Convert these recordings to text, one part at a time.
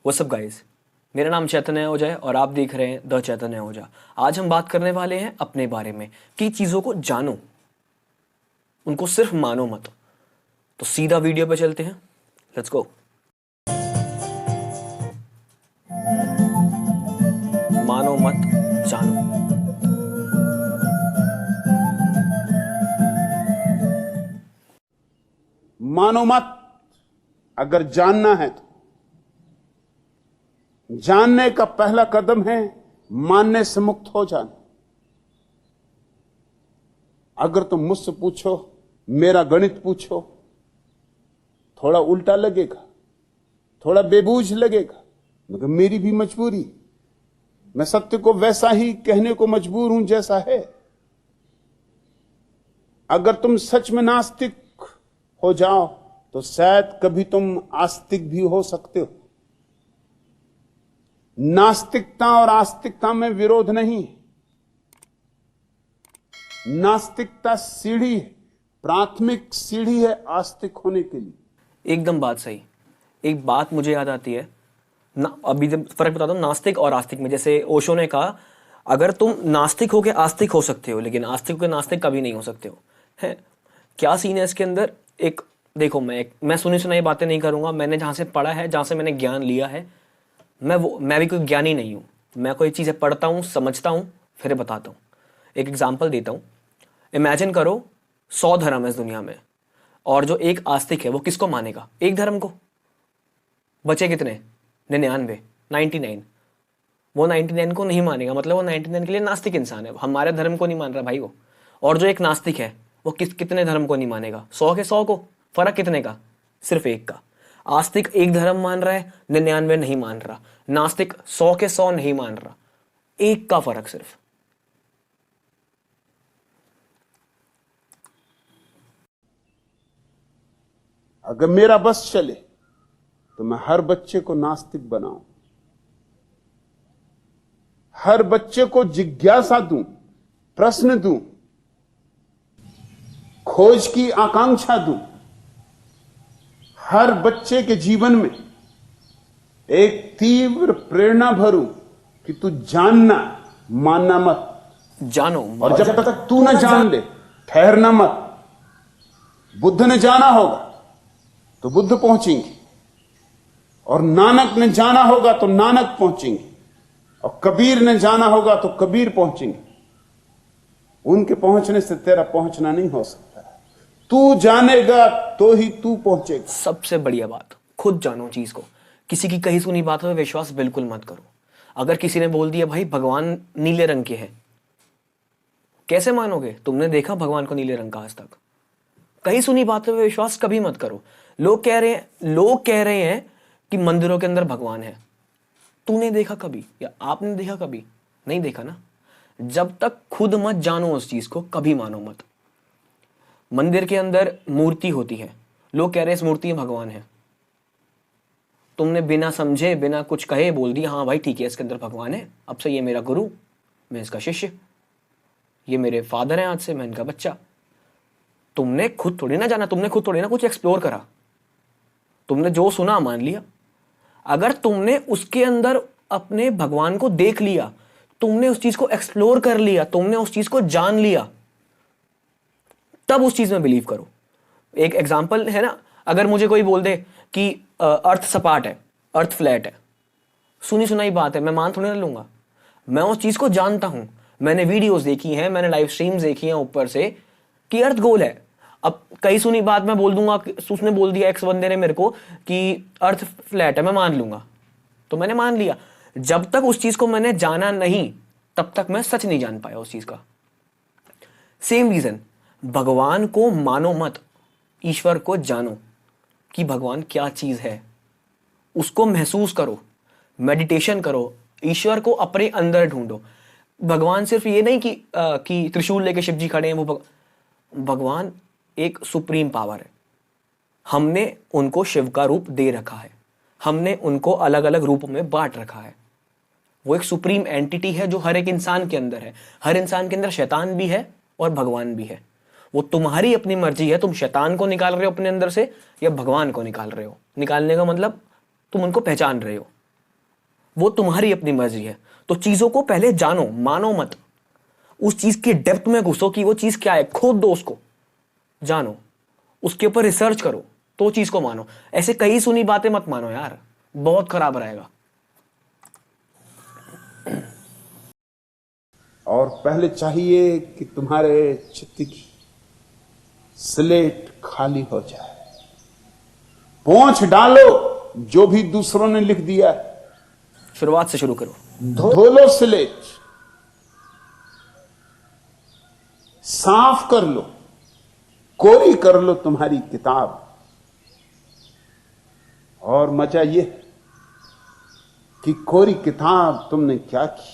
What's up guys, मेरा नाम चैतन्य ओझा है और आप देख रहे हैं द चैतन्य ओझा। आज हम बात करने वाले हैं अपने बारे में कि चीज़ों को जानो, उनको सिर्फ मानो मत। तो सीधा वीडियो पे चलते हैं, लेट्स गो। मानो मत, जानो। मानो मत। अगर जानना है तो जानने का पहला कदम है मानने से मुक्त हो जाना। अगर तुम मुझसे पूछो, मेरा गणित पूछो, थोड़ा उल्टा लगेगा, थोड़ा बेबूझ लगेगा, मगर मेरी भी मजबूरी, मैं सत्य को वैसा ही कहने को मजबूर हूं जैसा है। अगर तुम सच में नास्तिक हो जाओ तो शायद कभी तुम आस्तिक भी हो सकते हो। नास्तिकता और आस्तिकता में विरोध नहीं है। नास्तिकता सीढ़ी है, प्राथमिक सीढ़ी है आस्तिक होने के लिए। एकदम बात सही। एक बात मुझे याद आती है ना, अभी जब फर्क बताता हूँ नास्तिक और आस्तिक में। जैसे ओशो ने कहा, अगर तुम नास्तिक हो के आस्तिक हो सकते हो, लेकिन आस्तिक हो के नास्तिक कभी नहीं हो सकते हो। है क्या सीन है इसके अंदर? एक देखो, मैं सुनी सुनाई बातें नहीं करूंगा। मैंने जहां से पढ़ा है, जहां से मैंने ज्ञान लिया है, मैं भी कोई ज्ञानी नहीं हूं। मैं कोई चीजें पढ़ता हूं, समझता हूं, फिर बताता हूं। एक एग्जाम्पल देता हूं। इमेजिन करो 100 धर्म है इस दुनिया में, और जो एक आस्तिक है वो किसको मानेगा? एक धर्म को। बचे कितने? 99, 99। वो 99 को नहीं मानेगा, मतलब वो 99 के लिए नास्तिक इंसान है। हमारे धर्म को नहीं मान रहा भाई वो। और जो एक नास्तिक है वो कितने धर्म को नहीं मानेगा? 100 के 100 को। फर्क कितने का? सिर्फ एक का। आस्तिक एक धर्म मान रहा है, 99 नहीं मान रहा। नास्तिक 100 के 100 नहीं मान रहा। एक का फर्क सिर्फ। अगर मेरा बस चले तो मैं हर बच्चे को नास्तिक बनाऊं, हर बच्चे को जिज्ञासा दूं, प्रश्न दूं, खोज की आकांक्षा दूं, हर बच्चे के जीवन में एक तीव्र प्रेरणा भरूं कि तू जानना, मानना मत। जानो। और जब तक तू न जान ले, ठहरना मत। बुद्ध ने जाना होगा तो बुद्ध पहुंचेंगे, और नानक ने जाना होगा तो नानक पहुंचेंगे, और कबीर ने जाना होगा तो कबीर पहुंचेंगे। उनके पहुंचने से तेरा पहुंचना नहीं हो सकता। तू जानेगा तो ही तू पहुंचेगा। सबसे बढ़िया बात, खुद जानो चीज को। किसी की कही सुनी बातों में विश्वास बिल्कुल मत करो। अगर किसी ने बोल दिया भाई भगवान नीले रंग के हैं, कैसे मानोगे? तुमने देखा भगवान को नीले रंग का आज तक? कही सुनी बातों में विश्वास कभी मत करो। लोग कह रहे हैं कि मंदिरों के अंदर भगवान है। तूने देखा कभी, या आपने देखा कभी? नहीं देखा ना। जब तक खुद मत जानो उस चीज को, कभी मानो मत। मंदिर के अंदर मूर्ति होती है, लोग कह रहे हैं इस मूर्ति में भगवान है। तुमने बिना समझे, बिना कुछ कहे बोल दिया हाँ भाई ठीक है, इसके अंदर भगवान है, अब से ये मेरा गुरु, मैं इसका शिष्य, ये मेरे फादर हैं, आज से मैं इनका बच्चा। तुमने खुद थोड़ी ना जाना, तुमने खुद थोड़ी ना कुछ एक्सप्लोर करा। तुमने जो सुना मान लिया। अगर तुमने उसके अंदर अपने भगवान को देख लिया, तुमने उस चीज को एक्सप्लोर कर लिया, तुमने उस चीज को जान लिया, तब उस चीज में बिलीव करो। एक एग्जांपल है ना, अगर मुझे कोई बोल दे कि अर्थ सपाट है, अर्थ फ्लैट है, सुनी सुनाई बात है, मैं मान थोड़ी ना लूंगा। मैं उस चीज को जानता हूं, मैंने वीडियोस देखी हैं, मैंने लाइव स्ट्रीम्स देखी हैं ऊपर से कि अर्थ गोल है। अब कई सुनी बात मैं बोल दूंगा, उसने बोल दिया एक्स बंदे ने मेरे को कि अर्थ फ्लैट है, मैं मान लूंगा, तो मैंने मान लिया। जब तक उस चीज को मैंने जाना नहीं, तब तक मैं सच नहीं जान पाया उस चीज का। सेम रीजन, भगवान को मानो मत, ईश्वर को जानो कि भगवान क्या चीज है। उसको महसूस करो, मेडिटेशन करो, ईश्वर को अपने अंदर ढूंढो। भगवान सिर्फ ये नहीं कि त्रिशूल लेके शिव जी खड़े हैं, वो भगवान एक सुप्रीम पावर है। हमने उनको शिव का रूप दे रखा है, हमने उनको अलग अलग रूपों में बांट रखा है। वो एक सुप्रीम एंटिटी है जो हर एक इंसान के अंदर है। हर इंसान के अंदर शैतान भी है और भगवान भी है। वो तुम्हारी अपनी मर्जी है, तुम शैतान को निकाल रहे हो अपने अंदर से या भगवान को निकाल रहे हो। निकालने का मतलब तुम उनको पहचान रहे हो। वो तुम्हारी अपनी मर्जी है। तो चीजों को पहले जानो, मानो मत। उस चीज की डेप्थ में घुसो कि वो चीज क्या है, खोद दो उसको, जानो, उसके ऊपर रिसर्च करो, तो चीज को मानो। ऐसे कई सुनी बातें मत मानो यार, बहुत खराब रहेगा। और पहले चाहिए कि तुम्हारे चित्त की स्लेट खाली हो जाए। पोंछ डालो जो भी दूसरों ने लिख दिया है, शुरुआत से शुरू करो। धो लो स्लेट, साफ कर लो, कोरी कर लो तुम्हारी किताब। और मजा यह कि कोरी किताब तुमने क्या की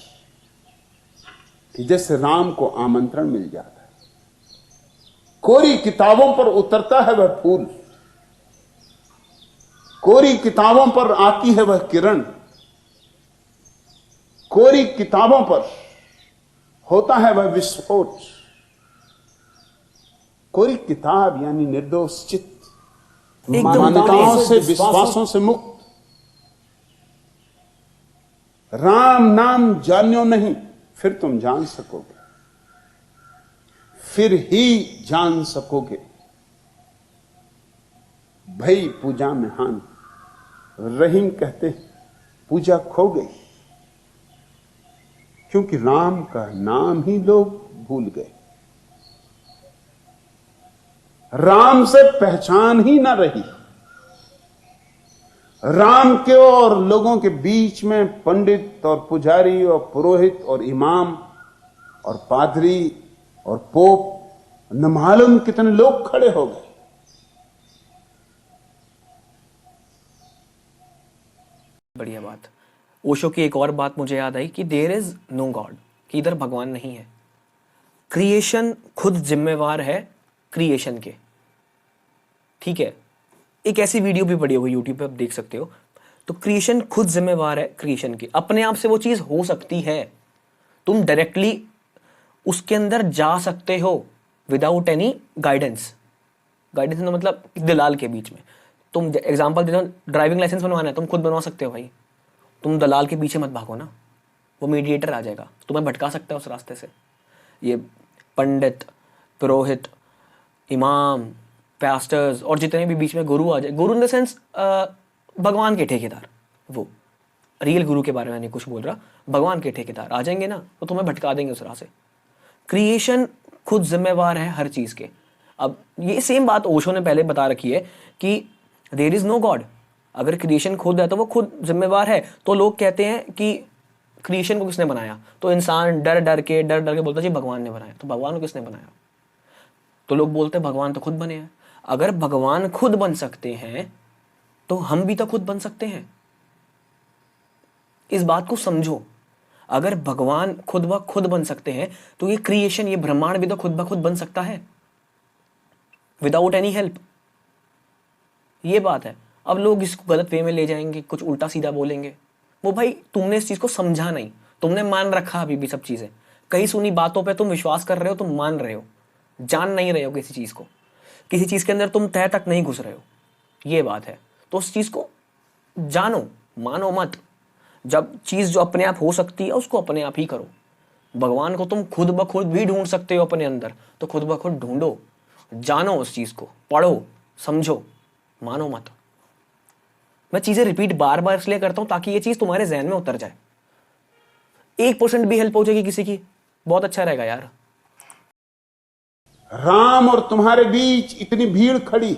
कि जैसे राम को आमंत्रण मिल जाता है, कोरी किताबों पर उतरता है वह फूल, कोरी किताबों पर आती है वह किरण, कोरी किताबों पर होता है वह विस्फोट। कोरी किताब यानी निर्दोष चित्त, मान्यताओं से, विश्वासों से मुक्त। राम नाम जानियो नहीं, फिर तुम जान सकोगे, फिर ही जान सकोगे। भई पूजा में हान, रहीम कहते पूजा खो गई, क्योंकि राम का नाम ही लोग भूल गए। राम से पहचान ही ना रही। राम के और लोगों के बीच में पंडित और पुजारी और पुरोहित और इमाम और पादरी और पोप न मालूम कितने लोग खड़े हो गए। बढ़िया बात। ओशो की एक और बात मुझे याद आई कि देयर इज नो गॉड, कि इधर भगवान नहीं है। क्रिएशन खुद जिम्मेवार है क्रिएशन के। ठीक है, एक ऐसी वीडियो भी पड़ी होगी यूट्यूब पे, आप देख सकते हो। तो क्रिएशन खुद जिम्मेवार है क्रिएशन की। अपने आप से वो चीज हो सकती है, तुम डायरेक्टली उसके अंदर जा सकते हो विदाउट एनी गाइडेंस। गाइडेंस मतलब दलाल के बीच में। तुम एग्जांपल देता हूं, ड्राइविंग लाइसेंस बनवाना है, तुम खुद बनवा सकते हो भाई, तुम दलाल के पीछे मत भागो ना, वो मीडिएटर आ जाएगा, तुम्हें भटका सकता है उस रास्ते से। ये पंडित, पुरोहित, इमाम, पास्टर्स और जितने भी बीच में गुरु आ जाए, गुरु इन द सेंस भगवान के ठेकेदार, वो रियल गुरु के बारे में नहीं कुछ बोल रहा, भगवान के ठेकेदार आ जाएंगे ना, तो तुम्हें भटका देंगे उस राह से। क्रिएशन खुद जिम्मेवार है हर चीज के। अब ये सेम बात ओशो ने पहले बता रखी है कि देयर इज नो गॉड। अगर क्रिएशन खुद है तो वो खुद जिम्मेवार है। तो लोग कहते हैं कि क्रिएशन को किसने बनाया, तो इंसान डर डर के बोलता जी भगवान ने बनाया। तो भगवान को किसने बनाया? तो लोग बोलते हैं भगवान तो खुद बने हैं। अगर भगवान खुद बन सकते हैं तो हम भी तो खुद बन सकते हैं। इस बात को समझो। अगर भगवान खुद ब खुद बन सकते हैं तो ये क्रिएशन, ये ब्रह्मांड भी तो खुद ब खुद बन सकता है विदाउट एनी हेल्प। ये बात है। अब लोग इसको गलत वे में ले जाएंगे, कुछ उल्टा सीधा बोलेंगे। वो भाई तुमने इस चीज को समझा नहीं, तुमने मान रखा अभी भी सब चीजें। कई सुनी बातों पे तुम विश्वास कर रहे हो, तुम मान रहे हो, जान नहीं रहे हो किसी चीज को, किसी चीज के अंदर तुम तह तक नहीं घुस रहे हो। ये बात है। तो उस चीज को जानो, मानो मत। जब चीज जो अपने आप हो सकती है उसको अपने आप ही करो। भगवान को तुम खुद ब खुद भी ढूंढ सकते हो अपने अंदर, तो खुद ब खुद ढूंढो, जानो उस चीज को, पढ़ो, समझो, मानो मत। मैं चीजें रिपीट बार बार इसलिए करता हूं ताकि ये चीज तुम्हारे जहन में उतर जाए। 1% भी हेल्प हो जाएगी किसी की, बहुत अच्छा रहेगा यार। राम और तुम्हारे बीच इतनी भीड़ खड़ी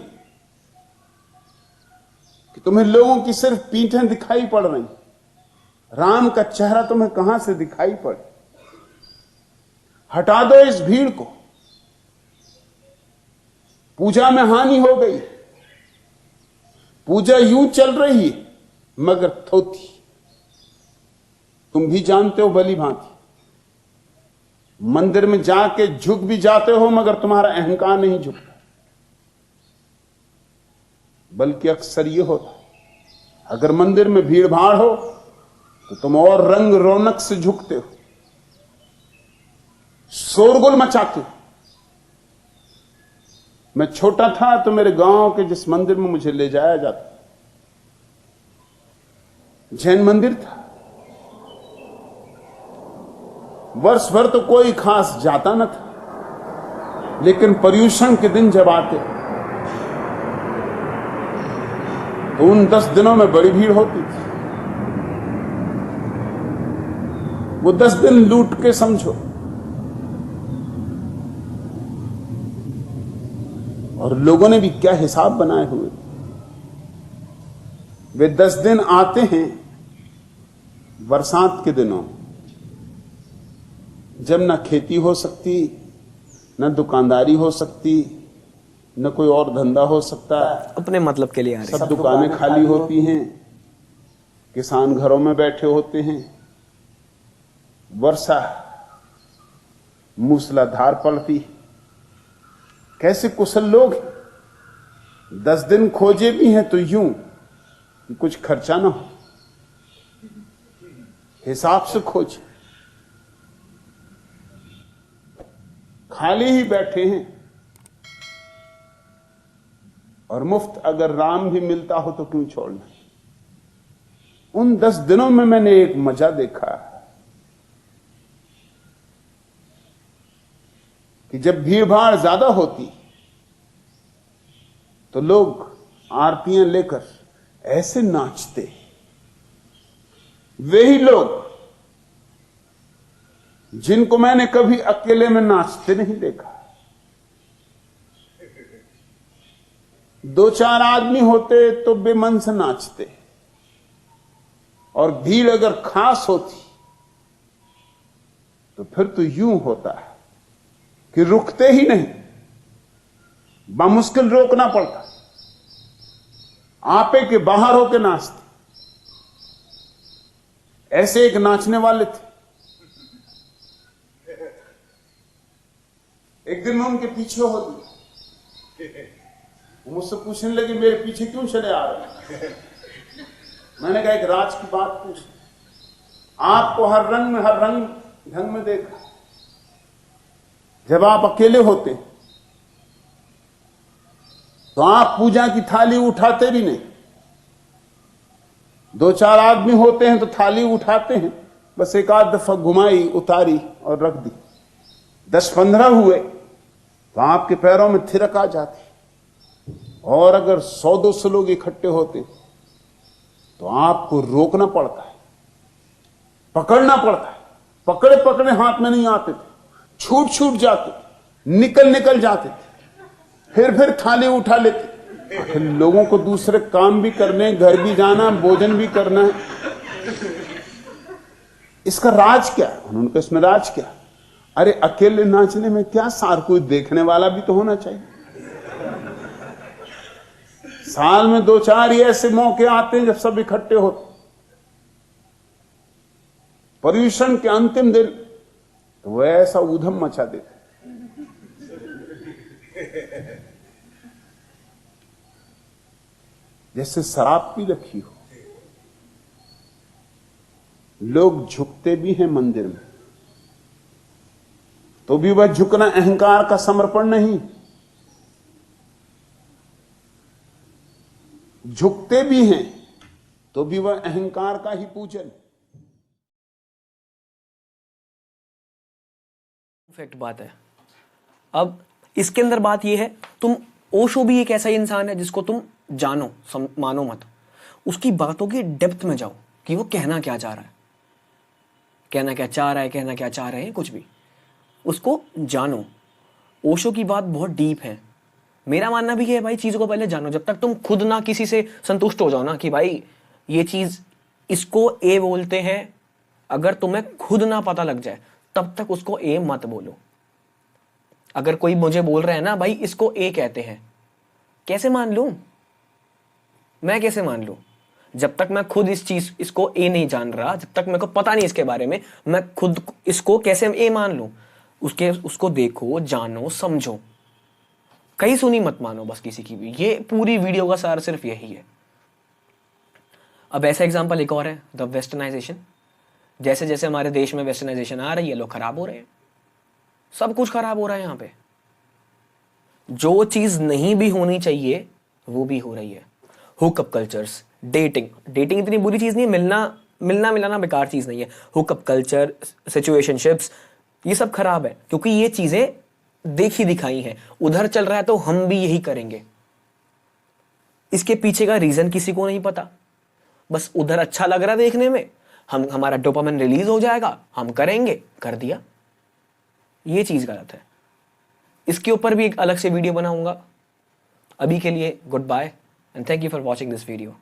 कि तुम्हें लोगों की सिर्फ पीठें दिखाई पड़ रही, राम का चेहरा तुम्हें कहां से दिखाई पड़े? हटा दो इस भीड़ को। पूजा में हानि हो गई, पूजा यूं चल रही है मगर थोथी। तुम भी जानते हो भली भांति। मंदिर में जाके झुक भी जाते हो मगर तुम्हारा अहंकार नहीं झुकता, बल्कि अक्सर यह होता है अगर मंदिर में भीड़ भाड़ हो तो तुम और रंग रौनक से झुकते हो, शोरगुल मचाते हो। मैं छोटा था तो मेरे गांव के जिस मंदिर में मुझे ले जाया जाता, जैन मंदिर था, वर्ष भर तो कोई खास जाता न था, लेकिन पर्यूषण के दिन जब आते तो उन 10 दिनों में बड़ी भीड़ होती थी। वो 10 दिन लूट के समझो, और लोगों ने भी क्या हिसाब बनाए हुए। वे 10 दिन आते हैं बरसात के दिनों, जब न खेती हो सकती, न दुकानदारी हो सकती, न कोई और धंधा हो सकता है। अपने मतलब के लिए आ रहे सब दुकानें खाली होती हैं, किसान घरों में बैठे होते हैं, वर्षा मूसलाधार पड़ती। कैसे कुशल लोग, 10 दिन खोजे भी हैं तो यूं कि कुछ खर्चा ना हो, हिसाब से खोजे। खाली ही बैठे हैं, और मुफ्त अगर राम भी मिलता हो तो क्यों छोड़ना। उन 10 दिनों में मैंने एक मजा देखा कि जब भीड़ भाड़ ज्यादा होती तो लोग आरतियां लेकर ऐसे नाचते, वे ही लोग जिनको मैंने कभी अकेले में नाचते नहीं देखा। 2-4 आदमी होते तो बेमन से नाचते, और भीड़ अगर खास होती तो फिर तो यूं होता है कि रुकते ही नहीं, बामुश्किल रोकना पड़ता, आपे के बाहर होकर नाचते। ऐसे एक नाचने वाले थे, एक दिन मैं उनके पीछे हो गया। वो मुझसे पूछने लगे मेरे पीछे क्यों चले आ रहे। मैंने कहा एक राज की बात पूछ, आपको हर रंग ढंग में देखा। जब आप अकेले होते तो आप पूजा की थाली उठाते भी नहीं। 2-4 आदमी होते हैं तो थाली उठाते हैं, बस एक आध दफा घुमाई, उतारी और रख दी। 10-15 हुए तो आपके पैरों में थिरक आ जाती, और अगर 100-200 लोग इकट्ठे होते तो आपको रोकना पड़ता है, पकड़ना पड़ता है। पकड़े पकड़े हाथ में नहीं आते थे, छूट जाते थे, निकल जाते थे, फिर थाली उठा लेते। फिर लोगों को दूसरे काम भी करने, घर भी जाना, भोजन भी करना है। इसका राज क्या है? उन्होंने कहा इसमें राज क्या? अरे अकेले नाचने में क्या सार, कोई देखने वाला भी तो होना चाहिए। साल में 2-4 ही ऐसे मौके आते हैं जब सब इकट्ठे होते। पर्यूषण के अंतिम दिन तो वो ऐसा ऊधम मचा देते, जैसे शराब पी रखी हो। लोग झुकते भी हैं मंदिर में, तो भी वह झुकना अहंकार का समर्पण नहीं। झुकते भी हैं तो भी वह अहंकार का ही पूजन। परफेक्ट बात है। अब इसके अंदर बात यह है, तुम ओशो भी एक ऐसा इंसान है जिसको तुम जानो, मानो मत, उसकी बातों की डेप्थ में जाओ कि वो कहना क्या चाह रहा है, कहना क्या चाह रहे हैं, कुछ भी उसको जानो। ओशो की बात बहुत डीप है। मेरा मानना भी है भाई, चीज़ों को पहले जानो। जब तक तुम खुद ना किसी से संतुष्ट हो जाओ ना कि भाई ये चीज़ इसको ए बोलते हैं, अगर तुम्हें खुद ना पता लग जाए तब तक उसको ए मत बोलो। अगर कोई मुझे बोल रहा है ना भाई इसको ए कहते हैं, कैसे मान लूं मैं? कैसे मान लूं जब तक मैं खुद इसको ए नहीं जान रहा, जब तक मेरे को पता नहीं इसके बारे में, मैं खुद इसको कैसे ए मान लूं? उसको देखो, जानो, समझो, कहीं सुनी मत मानो बस किसी की भी। ये पूरी वीडियो का सार सिर्फ यही है। अब ऐसा एग्जांपल एक और है, द वेस्टर्नाइजेशन। जैसे जैसे हमारे देश में वेस्टर्नाइजेशन आ रही है, लोग खराब हो रहे हैं, सब कुछ खराब हो रहा है। यहां पे जो चीज नहीं भी होनी चाहिए वो भी हो रही है। हुकअप कल्चर्स, डेटिंग इतनी बुरी चीज नहीं है, मिलना मिलाना बेकार चीज नहीं है। हुकअप कल्चर, सिचुएशनशिप्स, ये सब खराब है, क्योंकि ये चीजें देखी दिखाई हैं। उधर चल रहा है तो हम भी यही करेंगे। इसके पीछे का रीजन किसी को नहीं पता, बस उधर अच्छा लग रहा है देखने में, हमारा डोपामिन रिलीज हो जाएगा, हम करेंगे, कर दिया। ये चीज गलत है। इसके ऊपर भी एक अलग से वीडियो बनाऊंगा। अभी के लिए good bye and thank you for watching this video.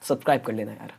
Subscribe कर लेना यार।